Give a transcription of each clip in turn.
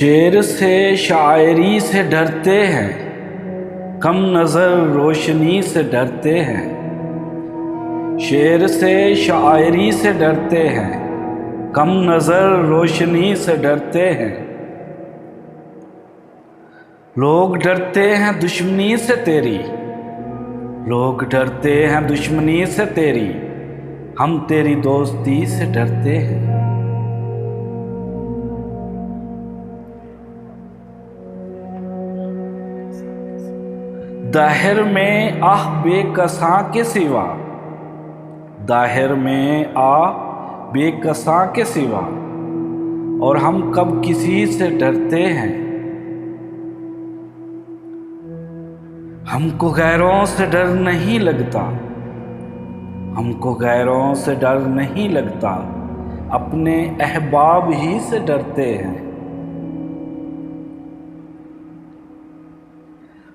शेर से शायरी से डरते हैं, कम नज़र रोशनी से डरते हैं। शेर से शायरी से डरते हैं, कम नज़र रोशनी से डरते हैं। लोग डरते हैं दुश्मनी से तेरी, लोग डरते हैं दुश्मनी से तेरी, हम तेरी दोस्ती से डरते हैं। दाहिर में आह बेकसां के सिवा, दाहिर में आह बेकसां के सिवा, और हम कब किसी से डरते हैं। हमको गैरों से डर नहीं लगता, हमको गैरों से डर नहीं लगता, अपने अहबाब ही से डरते हैं।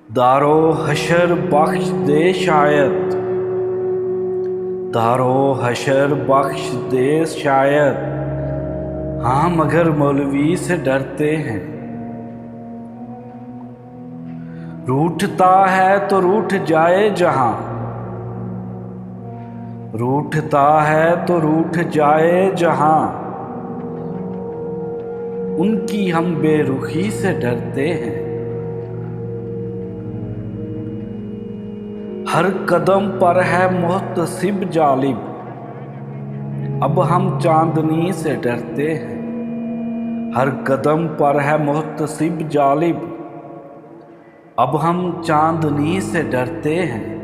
दारो हशर बख्श दे शायद, दारो हशर बख्श दे शायद, हाँ मगर मौलवी से डरते हैं। रूठता है तो रूठ जाए जहां, रूठता है तो रूठ जाए जहां, उनकी हम बेरुखी से डरते हैं। हर कदम पर है मुहतसिब जालिब, अब हम चांदनी से डरते हैं। हर कदम पर है मुहतसिब जालिब, अब हम चांदनी से डरते हैं।